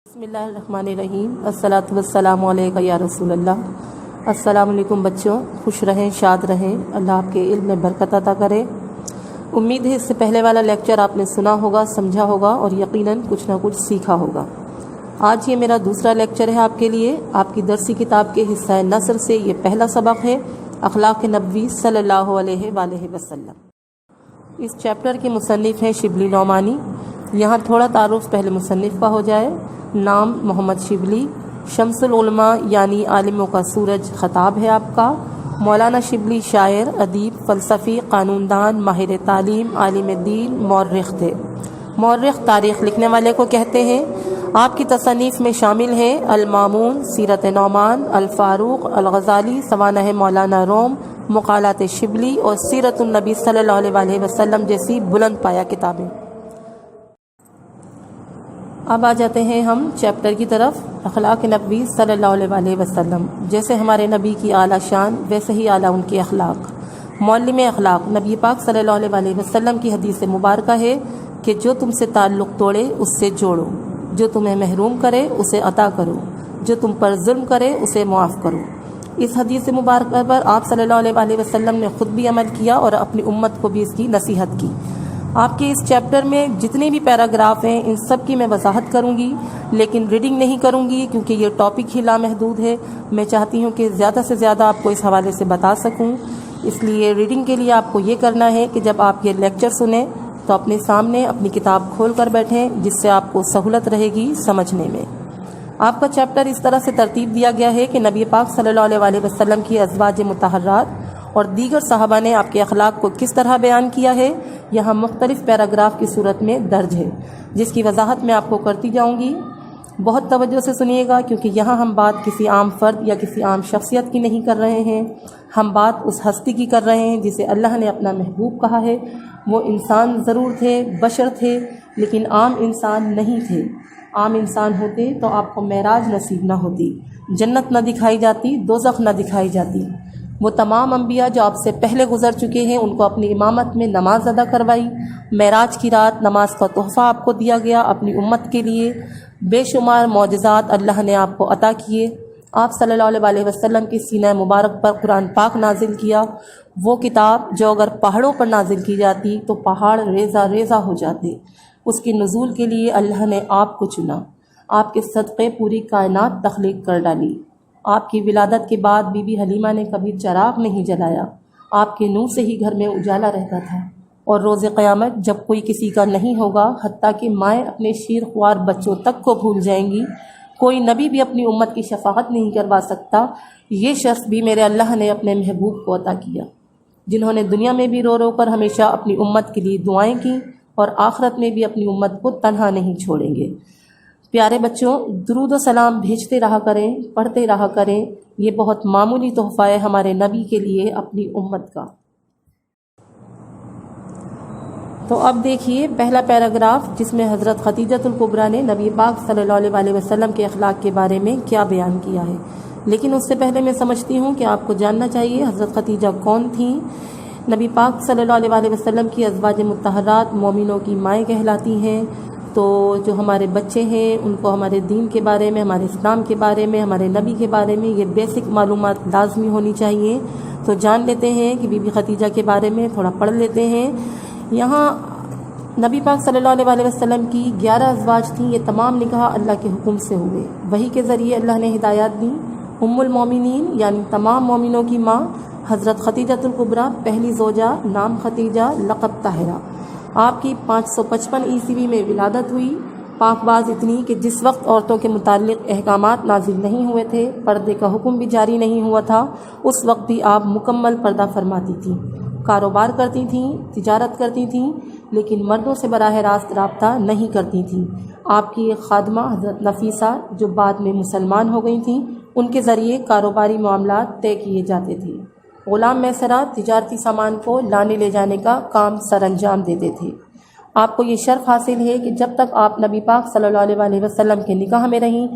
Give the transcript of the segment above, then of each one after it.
بسم اللہ الرحمن الرحیم الصلاۃ والسلام علیکہ یا رسول اللہ۔ السلام علیکم بچوں، خوش رہیں، شاد رہیں، اللہ آپ کے علم میں برکت عطا کرے۔ امید ہے اس سے پہلے والا لیکچر آپ نے سنا ہوگا، سمجھا ہوگا اور یقیناً کچھ نہ کچھ سیکھا ہوگا۔ آج یہ میرا دوسرا لیکچر ہے آپ کے لیے۔ آپ کی درسی کتاب کے حصہ نثر سے یہ پہلا سبق ہے، اخلاق نبوی صلی اللہ علیہ وآلہ وسلم۔ اس چیپٹر کے مصنف ہیں شبلی نعمانی۔ یہاں تھوڑا تعارف پہلے مصنف کا ہو جائے۔ نام محمد شبلی، شمس العلماء یعنی عالموں کا سورج خطاب ہے آپ کا۔ مولانا شبلی شاعر، ادیب، فلسفی، قانون دان، ماہر تعلیم، عالم دین، مورخ تھے۔ مورخ تاریخ لکھنے والے کو کہتے ہیں۔ آپ کی تصانیف میں شامل ہیں المامون، سیرت نعمان، الفاروق، الغزالی، سوانح مولانا روم، مقالات شبلی اور سیرت النبی صلی اللہ علیہ وآلہ وسلم جیسی بلند پایہ کتابیں۔ اب آ جاتے ہیں ہم چیپٹر کی طرف، اخلاق نبوی صلی اللہ علیہ وآلہ وسلم۔ جیسے ہمارے نبی کی اعلیٰ شان، ویسے ہی اعلیٰ ان کے اخلاق۔ معلم اخلاق نبی پاک صلی اللہ علیہ وآلہ وسلم کی حدیث مبارکہ ہے کہ جو تم سے تعلق توڑے اس سے جوڑو، جو تمہیں محروم کرے اسے عطا کرو، جو تم پر ظلم کرے اسے معاف کرو۔ اس حدیث مبارکہ پر آپ صلی اللہ علیہ وآلہ وسلم نے خود بھی عمل کیا اور اپنی امت کو بھی اس کی نصیحت کی۔ آپ کے اس چیپٹر میں جتنے بھی پیراگراف ہیں ان سب کی میں وضاحت کروں گی، لیکن ریڈنگ نہیں کروں گی کیونکہ یہ ٹاپک ہی لامحدود ہے۔ میں چاہتی ہوں کہ زیادہ سے زیادہ آپ کو اس حوالے سے بتا سکوں، اس لیے ریڈنگ کے لیے آپ کو یہ کرنا ہے کہ جب آپ یہ لیکچر سنیں تو اپنے سامنے اپنی کتاب کھول کر بیٹھیں، جس سے آپ کو سہولت رہے گی سمجھنے میں۔ آپ کا چیپٹر اس طرح سے ترتیب دیا گیا ہے کہ نبی پاک صلی اللہ علیہ وآلہ وسلم کی ازواج مطہرات اور دیگر صحابہ نے آپ کے اخلاق کو کس طرح بیان کیا ہے، یہاں مختلف پیراگراف کی صورت میں درج ہے، جس کی وضاحت میں آپ کو کرتی جاؤں گی۔ بہت توجہ سے سنیے گا کیونکہ یہاں ہم بات کسی عام فرد یا کسی عام شخصیت کی نہیں کر رہے ہیں، ہم بات اس ہستی کی کر رہے ہیں جسے اللہ نے اپنا محبوب کہا ہے۔ وہ انسان ضرور تھے، بشر تھے، لیکن عام انسان نہیں تھے۔ عام انسان ہوتے تو آپ کو معراج نصیب نہ ہوتی، جنت نہ دکھائی جاتی، دوزخ نہ دکھائی جاتی۔ وہ تمام انبیاء جو آپ سے پہلے گزر چکے ہیں ان کو اپنی امامت میں نماز ادا کروائی۔ معراج کی رات نماز کا تحفہ آپ کو دیا گیا اپنی امت کے لیے۔ بے شمار معجزات اللہ نے آپ کو عطا کیے۔ آپ صلی اللہ علیہ وآلہ وسلم کی سینہ مبارک پر قرآن پاک نازل کیا، وہ کتاب جو اگر پہاڑوں پر نازل کی جاتی تو پہاڑ ریزہ ریزہ ہو جاتے۔ اس کی نزول کے لیے اللہ نے آپ کو چنا۔ آپ کے صدقے پوری کائنات تخلیق کر ڈالی۔ آپ کی ولادت کے بعد بی بی حلیمہ نے کبھی چراغ نہیں جلایا، آپ کے نور سے ہی گھر میں اجالا رہتا تھا۔ اور روز قیامت جب کوئی کسی کا نہیں ہوگا، حتیٰ کہ مائیں اپنے شیر خوار بچوں تک کو بھول جائیں گی، کوئی نبی بھی اپنی امت کی شفاعت نہیں کروا سکتا، یہ شخص بھی میرے اللہ نے اپنے محبوب کو عطا کیا، جنہوں نے دنیا میں بھی رو رو کر ہمیشہ اپنی امت کے لیے دعائیں کی اور آخرت میں بھی اپنی امت کو تنہا نہیں چھوڑیں گے۔ پیارے بچوں، درود و سلام بھیجتے رہا کریں، پڑھتے رہا کریں، یہ بہت معمولی تحفہ ہے ہمارے نبی کے لیے اپنی امت کا۔ تو اب دیکھیے پہلا پیراگراف جس میں حضرت خدیجۃ الکبریٰ نے نبی پاک صلی اللہ علیہ وآلہ وسلم کے اخلاق کے بارے میں کیا بیان کیا ہے۔ لیکن اس سے پہلے میں سمجھتی ہوں کہ آپ کو جاننا چاہیے حضرت خدیجہ کون تھیں۔ نبی پاک صلی اللہ علیہ وآلہ وسلم کی ازواج مطہرات مومنوں کی مائیں کہلاتی ہیں۔ تو جو ہمارے بچے ہیں ان کو ہمارے دین کے بارے میں، ہمارے اسلام کے بارے میں، ہمارے نبی کے بارے میں یہ بیسک معلومات لازمی ہونی چاہیے۔ تو جان لیتے ہیں کہ بی بی خدیجہ کے بارے میں تھوڑا پڑھ لیتے ہیں۔ یہاں نبی پاک صلی اللہ علیہ وآلہ وسلم کی 11 ازواج تھیں، یہ تمام نکاح اللہ کے حکم سے ہوئے، وحی کے ذریعے اللہ نے ہدایات دی۔ ام المومنین یعنی تمام مومنوں کی ماں حضرت خدیجۃ الکبریٰ، پہلی زوجہ، نام خدیجہ، لقب طاہرہ۔ آپ کی 555 عیسوی میں ولادت ہوئی۔ پاک باز اتنی کہ جس وقت عورتوں کے متعلق احکامات نازل نہیں ہوئے تھے، پردے کا حکم بھی جاری نہیں ہوا تھا، اس وقت بھی آپ مکمل پردہ فرماتی تھیں، کاروبار کرتی تھیں، تجارت کرتی تھیں، لیکن مردوں سے براہ راست رابطہ نہیں کرتی تھیں۔ آپ کی ایک خادمہ حضرت نفیسہ جو بعد میں مسلمان ہو گئی تھیں، ان کے ذریعے کاروباری معاملات طے کیے جاتے تھے۔ غلام میسرہ تجارتی سامان کو لانے لے جانے کا کام سر انجام دیتے تھے۔ آپ کو یہ شرف حاصل ہے کہ جب تک آپ نبی پاک صلی اللہ علیہ وآلہ وسلم کے نکاح میں رہیں،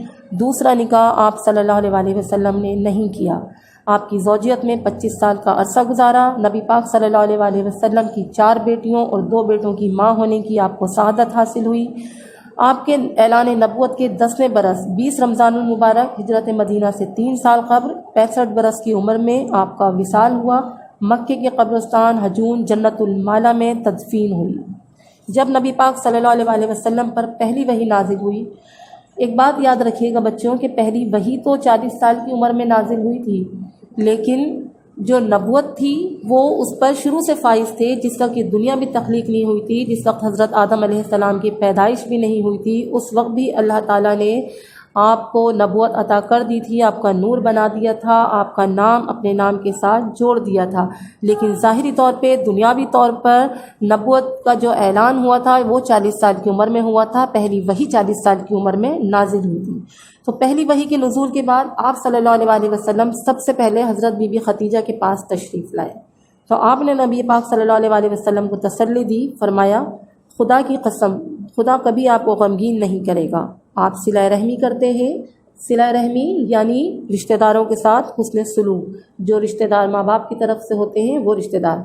دوسرا نکاح آپ صلی اللہ علیہ وآلہ وسلم نے نہیں کیا۔ آپ کی زوجیت میں 25 سال کا عرصہ گزارا۔ نبی پاک صلی اللہ علیہ وآلہ وسلم کی 4 بیٹیوں اور 2 بیٹوں کی ماں ہونے کی آپ کو سعادت حاصل ہوئی۔ آپ کے اعلان نبوت کے 10ویں برس 20 رمضان المبارک ہجرت مدینہ سے 3 سال قبل 65 برس کی عمر میں آپ کا وصال ہوا۔ مکے کے قبرستان ہجون جنت المالا میں تدفین ہوئی۔ جب نبی پاک صلی اللہ علیہ وسلم پر پہلی وحی نازل ہوئی، ایک بات یاد رکھیے گا بچوں کہ پہلی وحی تو 40 سال کی عمر میں نازل ہوئی تھی، لیکن جو نبوت تھی وہ اس پر شروع سے فائز تھے، جس وقت یہ دنیا بھی تخلیق نہیں ہوئی تھی، جس وقت حضرت آدم علیہ السلام کی پیدائش بھی نہیں ہوئی تھی، اس وقت بھی اللہ تعالیٰ نے آپ کو نبوت عطا کر دی تھی، آپ کا نور بنا دیا تھا، آپ کا نام اپنے نام کے ساتھ جوڑ دیا تھا۔ لیکن ظاہری طور پہ دنیاوی طور پر نبوت کا جو اعلان ہوا تھا وہ 40 سال کی عمر میں ہوا تھا، پہلی وحی 40 سال کی عمر میں نازل ہوئی تھی۔ تو پہلی وحی کے نزول کے بعد آپ صلی اللہ علیہ وسلم سب سے پہلے حضرت بی بی خدیجہ کے پاس تشریف لائے، تو آپ نے نبی پاک صلی اللہ علیہ وسلم کو تسلی دی، فرمایا خدا کی قسم خدا کبھی آپ کو غمگین نہیں کرے گا، آپ صلہ رحمی کرتے ہیں۔ صلہ رحمی یعنی رشتہ داروں کے ساتھ حسن سلوک، جو رشتہ دار ماں باپ کی طرف سے ہوتے ہیں وہ رشتہ دار۔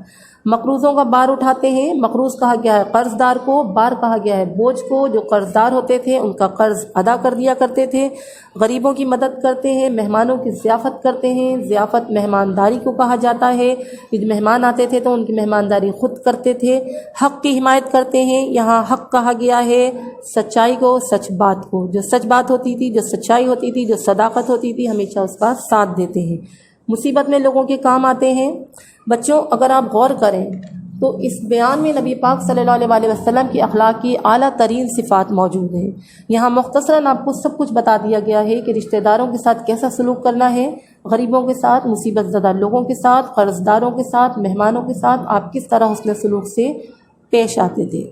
مقروضوں کا بار اٹھاتے ہیں، مقروض کہا گیا ہے قرض دار کو، بار کہا گیا ہے بوجھ کو، جو قرض دار ہوتے تھے ان کا قرض ادا کر دیا کرتے تھے۔ غریبوں کی مدد کرتے ہیں، مہمانوں کی ضیافت کرتے ہیں، ضیافت مہمانداری کو کہا جاتا ہے، جب مہمان آتے تھے تو ان کی مہمانداری خود کرتے تھے۔ حق کی حمایت کرتے ہیں، یہاں حق کہا گیا ہے سچائی کو، سچ بات کو، جو سچ بات ہوتی تھی، جو سچائی ہوتی تھی، جو صداقت ہوتی تھی، ہمیشہ اس کا ساتھ دیتے ہیں۔ مصیبت میں لوگوں کے کام آتے ہیں۔ بچوں اگر آپ غور کریں تو اس بیان میں نبی پاک صلی اللہ علیہ وسلم کی اخلاق کی اعلیٰ ترین صفات موجود ہیں۔ یہاں مختصراً آپ کو سب کچھ بتا دیا گیا ہے کہ رشتہ داروں کے ساتھ کیسا سلوک کرنا ہے، غریبوں کے ساتھ، مصیبت زدہ لوگوں کے ساتھ، قرض داروں کے ساتھ، مہمانوں کے ساتھ آپ کس طرح حسن سلوک سے پیش آتے تھے۔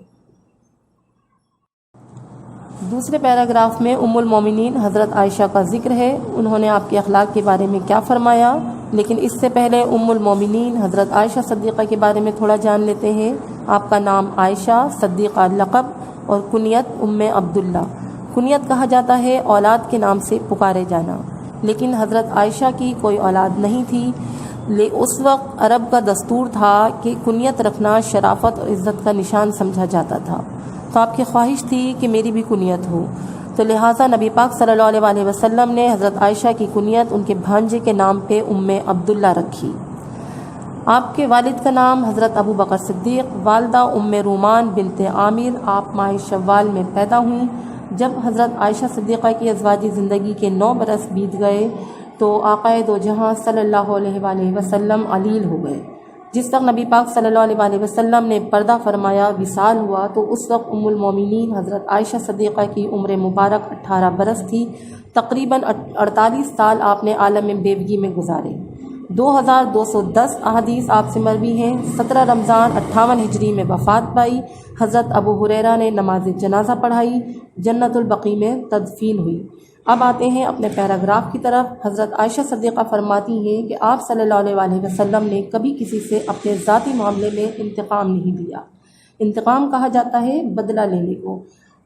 دوسرے پیراگراف میں ام المومنین حضرت عائشہ کا ذکر ہے، انہوں نے آپ کے اخلاق کے بارے میں کیا فرمایا، لیکن اس سے پہلے ام المومنین حضرت عائشہ صدیقہ کے بارے میں تھوڑا جان لیتے ہیں۔ آپ کا نام عائشہ صدیقہ لقب اور کنیت ام عبداللہ۔ کنیت کہا جاتا ہے اولاد کے نام سے پکارے جانا، لیکن حضرت عائشہ کی کوئی اولاد نہیں تھی۔ اس وقت عرب کا دستور تھا کہ کنیت رکھنا شرافت اور عزت کا نشان سمجھا جاتا تھا، تو آپ کی خواہش تھی کہ میری بھی کنیت ہو، تو لہٰذا نبی پاک صلی اللہ علیہ وسلم نے حضرت عائشہ کی کنیت ان کے بھانجے کے نام پہ ام عبداللہ رکھی۔ آپ کے والد کا نام حضرت ابو بکر صدیق، والدہ ام رومان بنت عامر، آپ ماہ شوال میں پیدا ہوئیں۔ جب حضرت عائشہ صدیقہ کی ازواجی زندگی کے 9 برس بیت گئے تو آقائے دو جہاں صلی اللہ علیہ وسلم علیل ہو گئے۔ جس وقت نبی پاک صلی اللہ علیہ وسلم نے پردہ فرمایا، وصال ہوا، تو اس وقت ام المومنین حضرت عائشہ صدیقہ کی عمر مبارک 18 برس تھی۔ تقریباً 48 سال آپ نے عالم بیوگی میں گزارے۔ 2210 احادیث آپ سے مروی ہیں۔ 17 رمضان 58 ہجری میں وفات پائی۔ حضرت ابو ہریرہ نے نماز جنازہ پڑھائی، جنت البقیع میں تدفین ہوئی۔ اب آتے ہیں اپنے پیراگراف کی طرف۔ حضرت عائشہ صدیقہ فرماتی ہیں کہ آپ صلی اللہ علیہ وسلم نے کبھی کسی سے اپنے ذاتی معاملے میں انتقام نہیں لیا۔ انتقام کہا جاتا ہے بدلہ لینے کو۔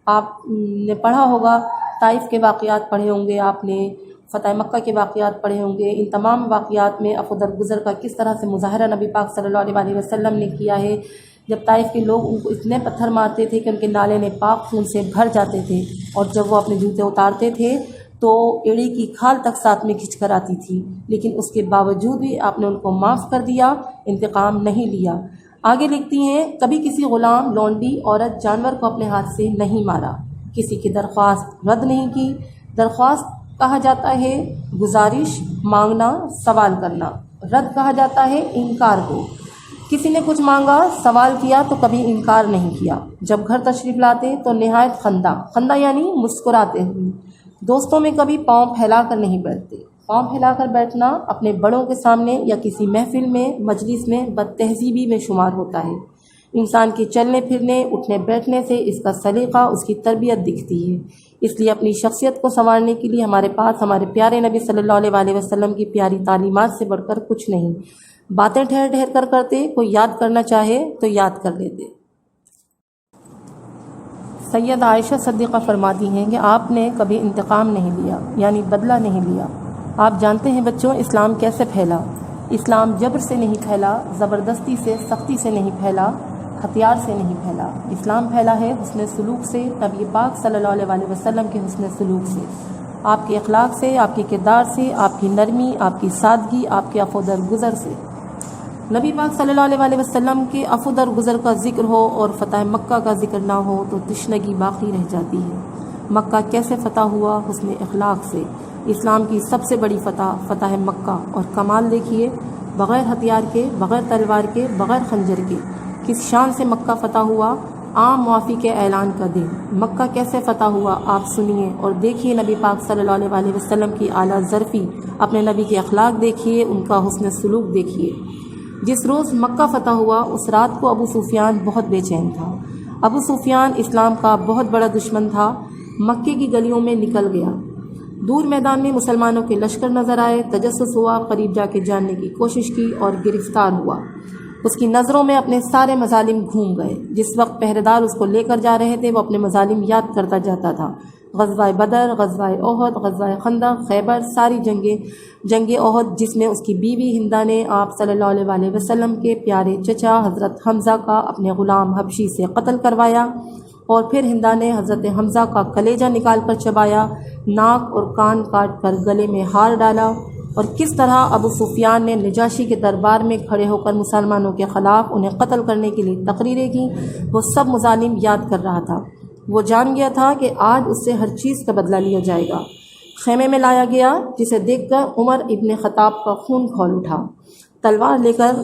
آپ نے پڑھا ہوگا، طائف کے واقعات پڑھے ہوں گے، آپ نے فتح مکہ کے واقعات پڑھے ہوں گے۔ ان تمام واقعات میں عفو درگزر کا کس طرح سے مظاہرہ نبی پاک صلی اللہ علیہ وسلم نے کیا ہے۔ جب طائف کے لوگ ان کو اتنے پتھر مارتے تھے کہ ان کے نالے نے پاک خون سے بھر جاتے تھے، اور جب وہ اپنے جوتے اتارتے تھے تو ایڑی کی کھال تک ساتھ میں کھنچ کر آتی تھی، لیکن اس کے باوجود بھی آپ نے ان کو معاف کر دیا، انتقام نہیں لیا۔ آگے لکھتی ہیں، کبھی کسی غلام، لونڈی، عورت، جانور کو اپنے ہاتھ سے نہیں مارا، کسی کی درخواست رد نہیں کی۔ درخواست کہا جاتا ہے گزارش، مانگنا، سوال کرنا۔ رد کہا جاتا ہے انکار کو۔ کسی نے کچھ مانگا، سوال کیا تو کبھی انکار نہیں کیا۔ جب گھر تشریف لاتے تو نہایت خندہ یعنی مسکراتے ہوئے۔ دوستوں میں کبھی پاؤں پھیلا کر نہیں بیٹھتے۔ پاؤں پھیلا کر بیٹھنا اپنے بڑوں کے سامنے یا کسی محفل میں، مجلس میں بد تہذیبی میں شمار ہوتا ہے۔ انسان کے چلنے پھرنے، اٹھنے بیٹھنے سے اس کا سلیقہ، اس کی تربیت دکھتی ہے۔ اس لیے اپنی شخصیت کو سنوارنے کے لیے ہمارے پاس ہمارے پیارے نبی صلی اللہ علیہ وسلم کی پیاری تعلیمات سے بڑھ کر کچھ نہیں۔ باتیں ٹھہر ٹھہر کر کرتے، کوئی یاد کرنا چاہے تو یاد کر لیتے۔ سید عائشہ صدیقہ فرماتی ہیں کہ آپ نے کبھی انتقام نہیں لیا، یعنی بدلہ نہیں لیا۔ آپ جانتے ہیں بچوں اسلام کیسے پھیلا۔ اسلام جبر سے نہیں پھیلا، زبردستی سے، سختی سے نہیں پھیلا۔ ہتھیار سے نہیں پھیلا، اسلام پھیلا ہے حسن سلوک سے، نبی پاک صلی اللہ علیہ وسلم کے حسن سلوک سے، آپ کے اخلاق سے، آپ کے کردار سے، آپ کی نرمی، آپ کی سادگی، آپ کے عفو درگزر سے۔ نبی پاک صلی اللہ علیہ وسلم کے عفو درگزر کا ذکر ہو اور فتح مکہ کا ذکر نہ ہو تو تشنگی باقی رہ جاتی ہے۔ مکہ کیسے فتح ہوا؟ حسن اخلاق سے۔ اسلام کی سب سے بڑی فتح مکہ، اور کمال دیکھیے، بغیر ہتھیار کے، بغیر تلوار کے، بغیر خنجر کے، کس شان سے مکہ فتح ہوا۔ عام معافی کے اعلان کا دن۔ مکہ کیسے فتح ہوا آپ سنیے اور دیکھیے، نبی پاک صلی اللہ علیہ وسلم کی اعلیٰ ظرفی، اپنے نبی کے اخلاق دیکھیے، ان کا حسن سلوک دیکھیے۔ جس روز مکہ فتح ہوا اس رات کو ابو سفیان بہت بے چین تھا۔ ابو سفیان اسلام کا بہت بڑا دشمن تھا۔ مکے کی گلیوں میں نکل گیا، دور میدان میں مسلمانوں کے لشکر نظر آئے، تجسس ہوا، قریب جا کے جاننے کی کوشش کی اور گرفتار ہوا۔ اس کی نظروں میں اپنے سارے مظالم گھوم گئے۔ جس وقت پہرے دار اس کو لے کر جا رہے تھے وہ اپنے مظالم یاد کرتا جاتا تھا۔ غزوہ بدر، غزوہ احد، غزوہ خندق، خیبر، ساری جنگ احد، جس میں اس کی بیوی ہندہ نے آپ صلی اللہ علیہ وسلم کے پیارے چچا حضرت حمزہ کا اپنے غلام حبشی سے قتل کروایا، اور پھر ہندہ نے حضرت حمزہ کا کلیجہ نکال کر چبایا، ناک اور کان کاٹ کر گلے میں ہار ڈالا، اور کس طرح ابو سفیان نے نجاشی کے دربار میں کھڑے ہو کر مسلمانوں کے خلاف انہیں قتل کرنے کے لیے تقریریں کی، وہ سب مظالم یاد کر رہا تھا۔ وہ جان گیا تھا کہ آج اس سے ہر چیز کا بدلہ لیا جائے گا۔ خیمے میں لایا گیا، جسے دیکھ کر عمر ابن خطاب کا خون کھول اٹھا۔ تلوار لے کر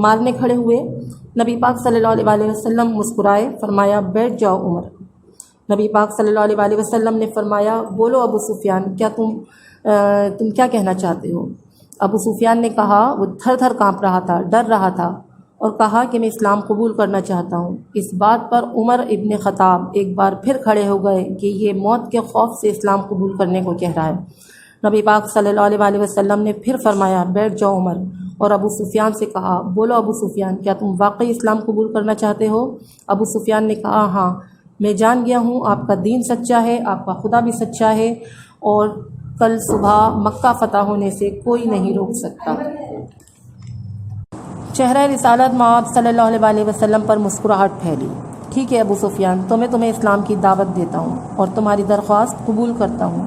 مارنے کھڑے ہوئے۔ نبی پاک صلی اللہ علیہ وسلم مسکرائے، فرمایا بیٹھ جاؤ عمر۔ نبی پاک صلی اللہ علیہ وسلم نے فرمایا بولو ابو سفیان، کیا تم کیا کہنا چاہتے ہو؟ ابو سفیان نے کہا، وہ تھر تھر کانپ رہا تھا، ڈر رہا تھا، اور کہا کہ میں اسلام قبول کرنا چاہتا ہوں۔ اس بات پر عمر ابن خطاب ایک بار پھر کھڑے ہو گئے کہ یہ موت کے خوف سے اسلام قبول کرنے کو کہہ رہا ہے۔ نبی پاک صلی اللہ علیہ وسلم نے پھر فرمایا بیٹھ جاؤ عمر، اور ابو سفیان سے کہا بولو ابو سفیان، کیا تم واقعی اسلام قبول کرنا چاہتے ہو؟ ابو سفیان نے کہا ہاں، میں جان گیا ہوں آپ کا دین سچا ہے، آپ کا خدا بھی سچا ہے، اور کل صبح مکہ فتح ہونے سے کوئی نہیں روک سکتا۔ چہرہ رسالت مآب صلی اللہ علیہ وسلم پر مسکراہٹ پھیلی۔ ٹھیک ہے ابو سفیان، تو میں تمہیں اسلام کی دعوت دیتا ہوں اور تمہاری درخواست قبول کرتا ہوں۔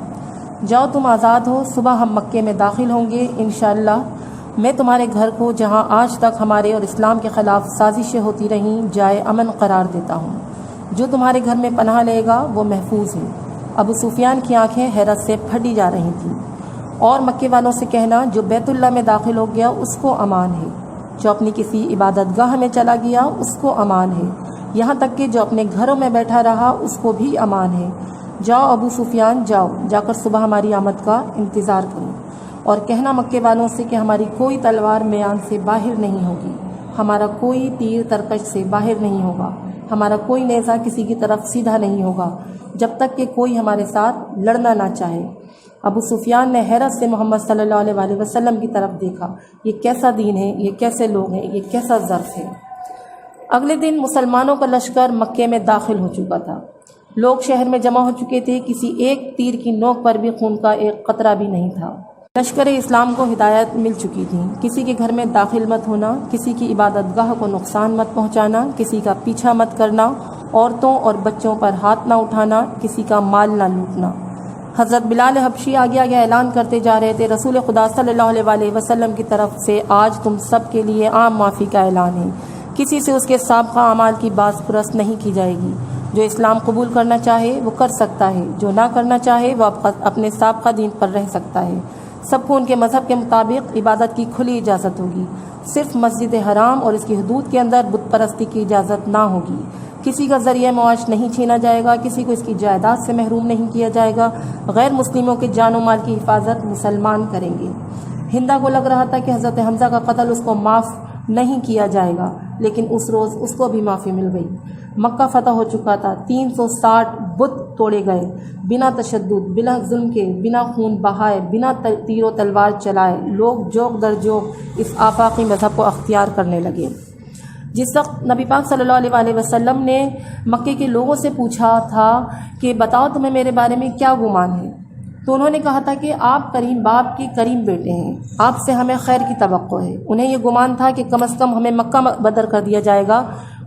جاؤ تم آزاد ہو، صبح ہم مکے میں داخل ہوں گے انشاءاللہ۔ میں تمہارے گھر کو، جہاں آج تک ہمارے اور اسلام کے خلاف سازشیں ہوتی رہیں، جائے امن قرار دیتا ہوں۔ جو تمہارے گھر میں پناہ لے گا وہ محفوظ ہے۔ ابو سفیان کی آنکھیں حیرت سے پھٹی جا رہی تھیں۔ اور مکے والوں سے کہنا جو بیت اللہ میں داخل ہو گیا اس کو امان ہے، جو اپنی کسی عبادت گاہ میں چلا گیا اس کو امان ہے، یہاں تک کہ جو اپنے گھروں میں بیٹھا رہا اس کو بھی امان ہے۔ جاؤ ابو سفیان، جاؤ، جا کر صبح ہماری آمد کا انتظار کرو، اور کہنا مکے والوں سے کہ ہماری کوئی تلوار میان سے باہر نہیں ہوگی، ہمارا کوئی تیر ترکش سے باہر نہیں ہوگا، ہمارا کوئی نیزہ کسی کی طرف سیدھا نہیں ہوگا، جب تک کہ کوئی ہمارے ساتھ لڑنا نہ چاہے۔ ابو سفیان نے حیرت سے محمد صلی اللہ علیہ وسلم کی طرف دیکھا۔ یہ کیسا دین ہے، یہ کیسے لوگ ہیں، یہ کیسا ظرف ہے۔ اگلے دن مسلمانوں کا لشکر مکے میں داخل ہو چکا تھا۔ لوگ شہر میں جمع ہو چکے تھے، کسی ایک تیر کی نوک پر بھی خون کا ایک قطرہ بھی نہیں تھا۔ لشکر اسلام کو ہدایت مل چکی تھی، کسی کے گھر میں داخل مت ہونا، کسی کی عبادت گاہ کو نقصان مت پہنچانا، کسی کا پیچھا مت کرنا، عورتوں اور بچوں پر ہاتھ نہ اٹھانا، کسی کا مال نہ لوٹنا۔ حضرت بلال حبشی آگے آگے اعلان کرتے جا رہے تھے، رسول خدا صلی اللہ علیہ وسلم کی طرف سے آج تم سب کے لیے عام معافی کا اعلان ہے، کسی سے اس کے سابقہ اعمال کی باز پرست نہیں کی جائے گی۔ جو اسلام قبول کرنا چاہے وہ کر سکتا ہے، جو نہ کرنا چاہے وہ اپنے سابقہ دین پر رہ سکتا ہے۔ سب کو ان کے مذہب کے مطابق عبادت کی کھلی اجازت ہوگی، صرف مسجد حرام اور اس کی حدود کے اندر بت پرستی کی اجازت نہ ہوگی۔ کسی کا ذریعہ معاش نہیں چھینا جائے گا، کسی کو اس کی جائیداد سے محروم نہیں کیا جائے گا۔ غیر مسلموں کے جان و مال کی حفاظت مسلمان کریں گے۔ ہندہ کو لگ رہا تھا کہ حضرت حمزہ کا قتل اس کو معاف نہیں کیا جائے گا، لیکن اس روز اس کو بھی معافی مل گئی۔ مکہ فتح ہو چکا تھا، 360 بت توڑے گئے، بنا تشدد، بنا ظلم کے، بنا خون بہائے، بنا تیر و تلوار چلائے لوگ جوق در جوق اس آفاقی مذہب کو اختیار کرنے لگے۔ جس وقت نبی پاک صلی اللہ علیہ وسلم نے مکے کے لوگوں سے پوچھا تھا کہ بتاؤ تمہیں میرے بارے میں کیا گمان ہے، تو انہوں نے کہا تھا کہ آپ کریم باپ کے کریم بیٹے ہیں، آپ سے ہمیں خیر کی توقع ہے۔ انہیں یہ گمان تھا کہ کم از کم ہمیں مکہ بدر کر دیا جائے گا،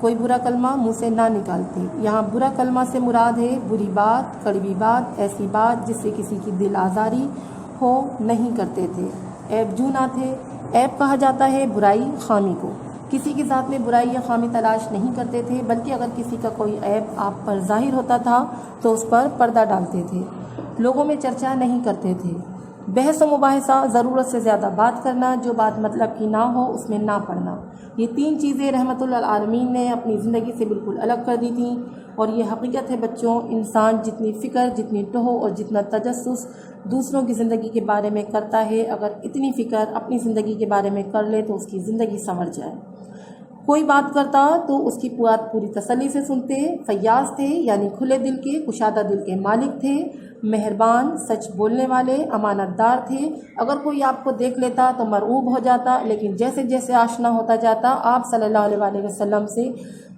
کوئی برا کلمہ منہ سے نہ نکالتے۔ یہاں برا کلمہ سے مراد ہے بری بات، کڑوی بات، ایسی بات جس سے کسی کی دل آزاری ہو نہیں کرتے تھے۔ عیب جو نہ تھے۔ عیب کہا جاتا ہے برائی، خامی کو۔ کسی کے ذات میں برائی یا خامی تلاش نہیں کرتے تھے، بلکہ اگر کسی کا کوئی عیب آپ پر ظاہر ہوتا تھا تو اس پر پردہ ڈالتے تھے۔ لوگوں میں چرچا نہیں کرتے تھے۔ بحث و مباحثہ، ضرورت سے زیادہ بات کرنا، جو بات مطلب کی نہ ہو اس میں نہ پڑنا، یہ 3 چیزیں رحمت للعالمین نے اپنی زندگی سے بالکل الگ کر دی تھیں۔ اور یہ حقیقت ہے بچوں، انسان جتنی فکر، جتنی ٹہو اور جتنا تجسس دوسروں کی زندگی کے بارے میں کرتا ہے، اگر اتنی فکر اپنی زندگی کے بارے میں کر لے تو اس کی زندگی سنور جائے۔ کوئی بات کرتا تو اس کی بات پوری تسلی سے سنتے۔ فیاض تھے، یعنی کھلے دل کے، کشادہ دل کے مالک تھے۔ مہربان، سچ بولنے والے، امانت دار تھے۔ اگر کوئی آپ کو دیکھ لیتا تو مرعوب ہو جاتا، لیکن جیسے جیسے آشنا ہوتا جاتا آپ صلی اللہ علیہ وسلم سے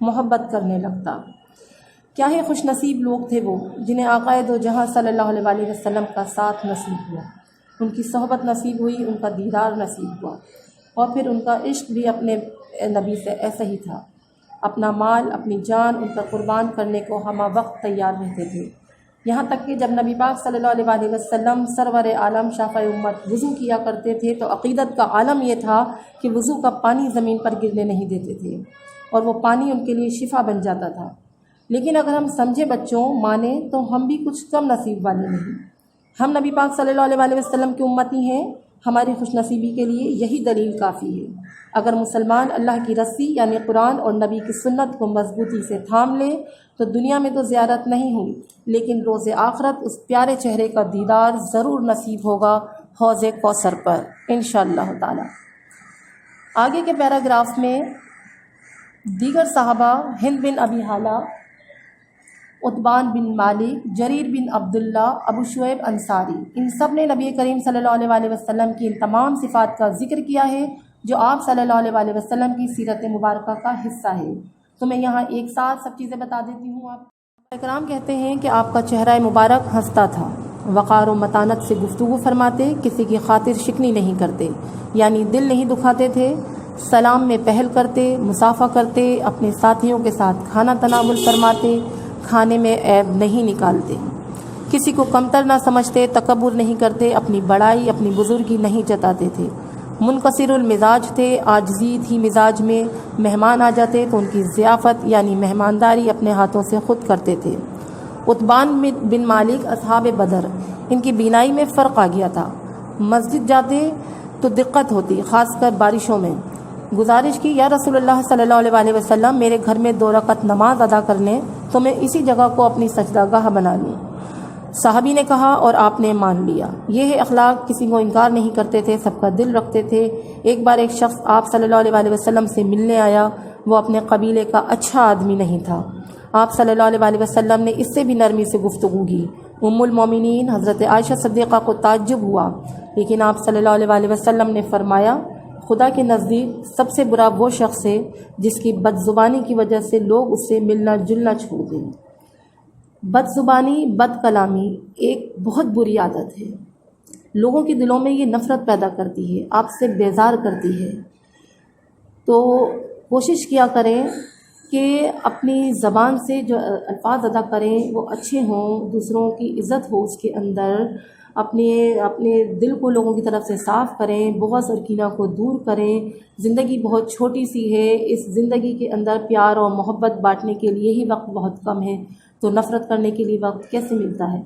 محبت کرنے لگتا۔ کیا ہی خوش نصیب لوگ تھے وہ، جنہیں آقائے دو جہاں صلی اللہ علیہ وسلم کا ساتھ نصیب ہوا، ان کی صحبت نصیب ہوئی، ان کا دیدار نصیب ہوا، اور پھر ان کا عشق بھی اپنے نبی سے ایسا ہی تھا۔ اپنا مال، اپنی جان ان پر قربان کرنے کو ہمہ وقت تیار رہتے تھے۔ یہاں تک کہ جب نبی پاک صلی اللہ علیہ وسلم سرور عالم شافع امت وضو کیا کرتے تھے تو عقیدت کا عالم یہ تھا کہ وضو کا پانی زمین پر گرنے نہیں دیتے تھے، اور وہ پانی ان کے لیے شفا بن جاتا تھا۔ لیکن اگر ہم سمجھے بچوں، مانیں تو ہم بھی کچھ کم نصیب والے نہیں۔ ہم نبی پاک صلی اللہ علیہ وسلم کی امتی ہیں۔ ہماری خوش نصیبی کے لیے یہی دلیل کافی ہے۔ اگر مسلمان اللہ کی رسی یعنی قرآن اور نبی کی سنت کو مضبوطی سے تھام لے تو دنیا میں تو زیارت نہیں ہوئی، لیکن روز آخرت اس پیارے چہرے کا دیدار ضرور نصیب ہوگا حوض کوثر پر انشاءاللہ تعالی۔ آگے کے پیراگراف میں دیگر صحابہ ہند بن ابی حالہ، عتبان بن مالک، جریر بن عبداللہ، ابو شعیب انصاری، ان سب نے نبی کریم صلی اللہ علیہ وسلم کی ان تمام صفات کا ذکر کیا ہے جو آپ صلی اللہ علیہ وسلم کی سیرت مبارکہ کا حصہ ہے۔ تو میں یہاں ایک ساتھ سب چیزیں بتا دیتی ہوں۔ آپ اکرام کہتے ہیں کہ آپ کا چہرہ مبارک ہنستا تھا، وقار و متانت سے گفتگو فرماتے، کسی کی خاطر شکنی نہیں کرتے، یعنی دل نہیں دکھاتے تھے، سلام میں پہل کرتے، مصافحہ کرتے، اپنے ساتھیوں کے ساتھ کھانا تناول فرماتے، کھانے میں عیب نہیں نکالتے، کسی کو کمتر نہ سمجھتے، تکبر نہیں کرتے، اپنی بڑائی، اپنی بزرگی نہیں جتاتے تھے، منکسر المزاج تھے، عاجزی تھی مزاج میں، مہمان آ جاتے تو ان کی ضیافت یعنی مہمانداری اپنے ہاتھوں سے خود کرتے تھے۔ عتبان بن مالک اصحاب بدر، ان کی بینائی میں فرق آ گیا تھا، مسجد جاتے تو دقت ہوتی، خاص کر بارشوں میں۔ گزارش کی، یا رسول اللہ صلی اللہ علیہ وسلم، میرے گھر میں 2 رکعت نماز ادا کر لیں تو میں اسی جگہ کو اپنی سجدہ گاہ بنا لوں۔ صحابی نے کہا اور آپ نے مان لیا۔ یہ ہے اخلاق، کسی کو انکار نہیں کرتے تھے، سب کا دل رکھتے تھے۔ ایک بار ایک شخص آپ صلی اللہ علیہ وسلم سے ملنے آیا، وہ اپنے قبیلے کا اچھا آدمی نہیں تھا۔ آپ صلی اللہ علیہ وسلم نے اس سے بھی نرمی سے گفتگو کی۔ ام المومنین حضرت عائشہ صدیقہ کو تعجب ہوا، لیکن آپ صلی اللہ علیہ وسلم نے فرمایا، خدا کے نزدیک سب سے برا وہ شخص ہے جس کی بد زبانی کی وجہ سے لوگ اس سے ملنا جلنا چھوڑ دیں۔ بد زبانی، بد کلامی ایک بہت بری عادت ہے، لوگوں کے دلوں میں یہ نفرت پیدا کرتی ہے، آپ سے بیزار کرتی ہے۔ تو کوشش کیا کریں کہ اپنی زبان سے جو الفاظ ادا کریں وہ اچھے ہوں، دوسروں کی عزت ہو اس کے اندر، اپنے دل کو لوگوں کی طرف سے صاف کریں، بغض اور کینہ کو دور کریں۔ زندگی بہت چھوٹی سی ہے، اس زندگی کے اندر پیار اور محبت بانٹنے کے لیے ہی وقت بہت کم ہے، تو نفرت کرنے کے لیے وقت کیسے ملتا ہے؟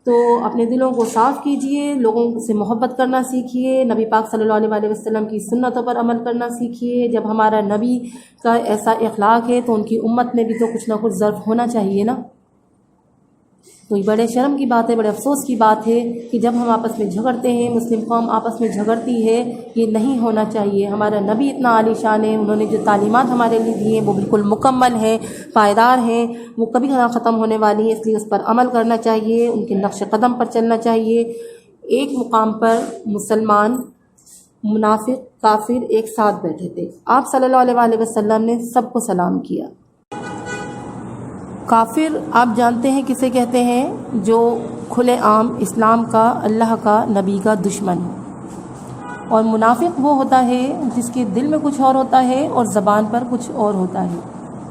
تو اپنے دلوں کو صاف کیجئے، لوگوں سے محبت کرنا سیکھیے، نبی پاک صلی اللہ علیہ وسلم کی سنتوں پر عمل کرنا سیکھیے۔ جب ہمارا نبی کا ایسا اخلاق ہے تو ان کی امت میں بھی تو کچھ نہ کچھ ظرف ہونا چاہیے نا۔ تو یہ بڑے شرم کی بات ہے، بڑے افسوس کی بات ہے کہ جب ہم آپس میں جھگڑتے ہیں، مسلم قوم آپس میں جھگڑتی ہے، یہ نہیں ہونا چاہیے۔ ہمارا نبی اتنا عالی شان ہے، انہوں نے جو تعلیمات ہمارے لیے دی ہیں وہ بالکل مکمل ہیں، پائیدار ہیں، وہ کبھی نہ ختم ہونے والی ہیں، اس لیے اس پر عمل کرنا چاہیے، ان کے نقش قدم پر چلنا چاہیے۔ ایک مقام پر مسلمان، منافق، کافر ایک ساتھ بیٹھے تھے، آپ صلی اللہ علیہ وسلم نے سب کو سلام کیا۔ کافر آپ جانتے ہیں کسے کہتے ہیں؟ جو کھلے عام اسلام کا، اللہ کا، نبی کا دشمن ہو۔ اور منافق وہ ہوتا ہے جس کے دل میں کچھ اور ہوتا ہے اور زبان پر کچھ اور ہوتا ہے۔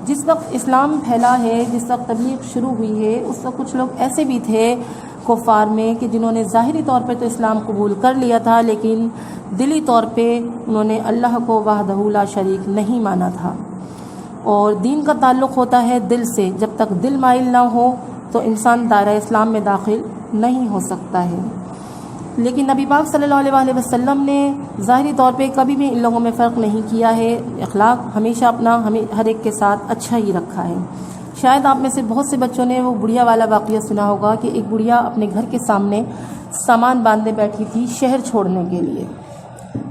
جس وقت اسلام پھیلا ہے، جس وقت تبلیغ شروع ہوئی ہے، اس وقت کچھ لوگ ایسے بھی تھے کفار میں کہ جنہوں نے ظاہری طور پہ تو اسلام قبول کر لیا تھا، لیکن دلی طور پہ انہوں نے اللہ کو وحدہ لا شریک نہیں مانا تھا۔ اور دین کا تعلق ہوتا ہے دل سے، جب تک دل مائل نہ ہو تو انسان دائرہ اسلام میں داخل نہیں ہو سکتا ہے۔ لیکن نبی پاک صلی اللہ علیہ وسلم نے ظاہری طور پہ کبھی بھی ان لوگوں میں فرق نہیں کیا ہے، اخلاق ہمیشہ اپنا ہر ایک کے ساتھ اچھا ہی رکھا ہے۔ شاید آپ میں سے بہت سے بچوں نے وہ بڑھیا والا واقعہ سنا ہوگا کہ ایک بڑھیا اپنے گھر کے سامنے سامان باندھے بیٹھی تھی شہر چھوڑنے کے لیے۔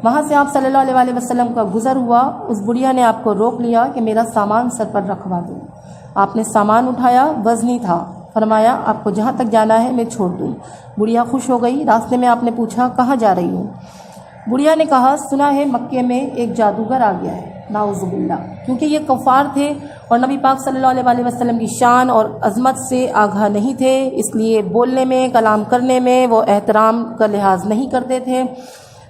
وہاں سے آپ صلی اللہ علیہ وسلم کا گزر ہوا، اس بڑھیا نے آپ کو روک لیا کہ میرا سامان سر پر رکھوا دو۔ آپ نے سامان اٹھایا، وزنی تھا، فرمایا آپ کو جہاں تک جانا ہے میں چھوڑ دوں۔ بڑھیا خوش ہو گئی۔ راستے میں آپ نے پوچھا کہاں جا رہی ہوں؟ بڑھیا نے کہا سنا ہے مکے میں ایک جادوگر آ گیا ہے، نعوذ باللہ۔ کیونکہ یہ کفار تھے اور نبی پاک صلی اللہ علیہ وسلم کی شان اور عظمت سے آگاہ نہیں تھے، اس لیے بولنے میں، کلام کرنے میں وہ احترام کا لحاظ نہیں کرتے تھے۔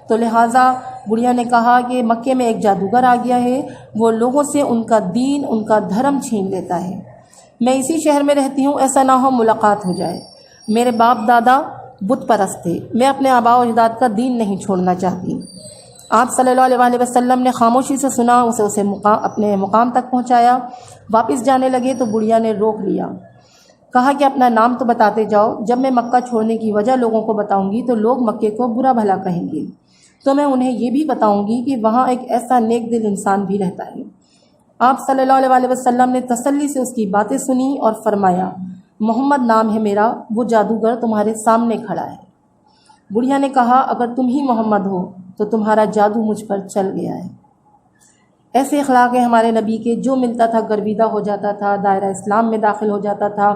تو لہٰذا بڑھیا نے کہا کہ مکے میں ایک جادوگر آ گیا ہے، وہ لوگوں سے ان کا دین، ان کا دھرم چھین لیتا ہے۔ میں اسی شہر میں رہتی ہوں، ایسا نہ ہو ملاقات ہو جائے۔ میرے باپ دادا بت پرست تھے، میں اپنے آباء و اجداد کا دین نہیں چھوڑنا چاہتی۔ آپ صلی اللہ علیہ وسلم نے خاموشی سے سنا، اسے اپنے مقام تک پہنچایا۔ واپس جانے لگے تو بڑھیا نے روک لیا، کہا کہ اپنا نام تو بتاتے جاؤ، جب میں مکہ چھوڑنے کی وجہ لوگوں کو بتاؤں گی تو لوگ مکے کو برا بھلا کہیں گے، تو میں انہیں یہ بھی بتاؤں گی کہ وہاں ایک ایسا نیک دل انسان بھی رہتا ہے۔ آپ صلی اللہ علیہ وسلم نے تسلی سے اس کی باتیں سنی اور فرمایا محمد نام ہے میرا، وہ جادوگر تمہارے سامنے کھڑا ہے۔ بڑھیا نے کہا اگر تم ہی محمد ہو تو تمہارا جادو مجھ پر چل گیا ہے۔ ایسے اخلاق ہیں ہمارے نبی کے، جو ملتا تھا گرویدہ ہو جاتا تھا، دائرہ اسلام میں داخل ہو جاتا تھا۔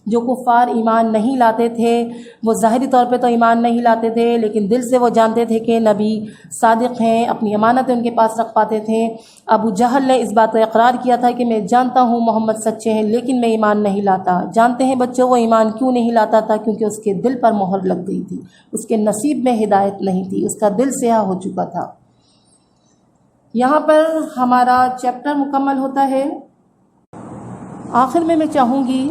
جو کفار ایمان نہیں لاتے تھے، وہ ظاہری طور پہ تو ایمان نہیں لاتے تھے، لیکن دل سے وہ جانتے تھے کہ نبی صادق ہیں، اپنی امانتیں ان کے پاس رکھ پاتے تھے۔ ابو جہل نے اس بات کا اقرار کیا تھا کہ میں جانتا ہوں محمد سچے ہیں لیکن میں ایمان نہیں لاتا۔ جانتے ہیں بچوں وہ ایمان کیوں نہیں لاتا تھا؟ کیونکہ اس کے دل پر مہر لگ گئی تھی، اس کے نصیب میں ہدایت نہیں تھی، اس کا دل سیاہ ہو چکا تھا۔ یہاں پر ہمارا چیپٹر مکمل ہوتا ہے۔ آخر میں چاہوں گی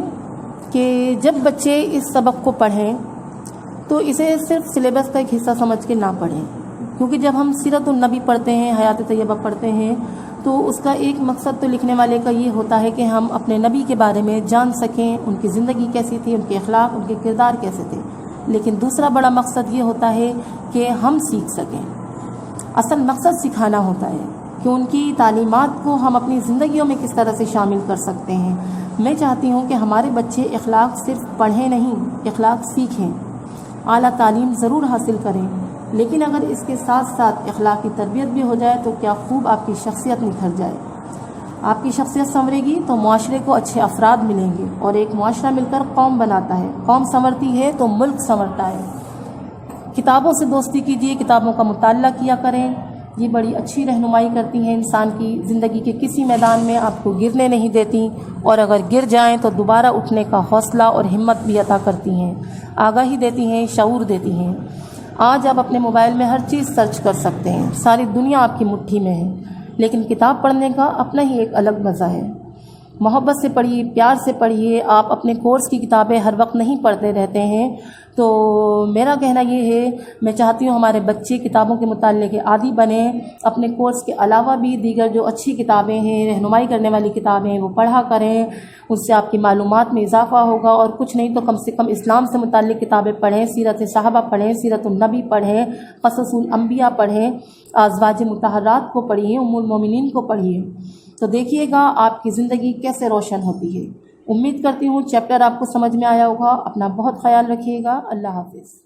کہ جب بچے اس سبق کو پڑھیں تو اسے صرف سلیبس کا ایک حصہ سمجھ کے نہ پڑھیں، کیونکہ جب ہم سیرت النبی پڑھتے ہیں، حیات طیبہ پڑھتے ہیں، تو اس کا ایک مقصد تو لکھنے والے کا یہ ہوتا ہے کہ ہم اپنے نبی کے بارے میں جان سکیں، ان کی زندگی کیسی تھی، ان کے اخلاق، ان کے کردار کیسے تھے۔ لیکن دوسرا بڑا مقصد یہ ہوتا ہے کہ ہم سیکھ سکیں۔ اصل مقصد سکھانا ہوتا ہے کہ ان کی تعلیمات کو ہم اپنی زندگیوں میں کس طرح سے شامل کر سکتے ہیں۔ میں چاہتی ہوں کہ ہمارے بچے اخلاق صرف پڑھیں نہیں، اخلاق سیکھیں، اعلیٰ تعلیم ضرور حاصل کریں، لیکن اگر اس کے ساتھ ساتھ اخلاق کی تربیت بھی ہو جائے تو کیا خوب آپ کی شخصیت نکھر جائے۔ آپ کی شخصیت سنورے گی تو معاشرے کو اچھے افراد ملیں گے، اور ایک معاشرہ مل کر قوم بناتا ہے، قوم سنورتی ہے تو ملک سنورتا ہے۔ کتابوں سے دوستی کیجیے، کتابوں کا مطالعہ کیا کریں، یہ بڑی اچھی رہنمائی کرتی ہیں انسان کی زندگی کے کسی میدان میں، آپ کو گرنے نہیں دیتی، اور اگر گر جائیں تو دوبارہ اٹھنے کا حوصلہ اور ہمت بھی عطا کرتی ہیں، آگاہی دیتی ہیں، شعور دیتی ہیں۔ آج آپ اپنے موبائل میں ہر چیز سرچ کر سکتے ہیں، ساری دنیا آپ کی مٹھی میں ہے، لیکن کتاب پڑھنے کا اپنا ہی ایک الگ مزہ ہے۔ محبت سے پڑھیے، پیار سے پڑھیے۔ آپ اپنے کورس کی کتابیں ہر وقت نہیں پڑھتے رہتے ہیں، تو میرا کہنا یہ ہے، میں چاہتی ہوں ہمارے بچے کتابوں کے مطالعے کے عادی بنیں، اپنے کورس کے علاوہ بھی دیگر جو اچھی کتابیں ہیں، رہنمائی کرنے والی کتابیں ہیں، وہ پڑھا کریں، اس سے آپ کی معلومات میں اضافہ ہوگا، اور کچھ نہیں تو کم سے کم اسلام سے متعلق کتابیں پڑھیں، سیرت صحابہ پڑھیں، سیرت النبی پڑھیں، قصص الانبیاء پڑھیں، ازواج مطہرات کو پڑھیے، ام المومنین کو پڑھیے، تو دیکھیے گا آپ کی زندگی کیسے روشن ہوتی ہے۔ امید کرتی ہوں چیپٹر آپ کو سمجھ میں آیا ہوگا۔ اپنا بہت خیال رکھیے گا۔ اللہ حافظ۔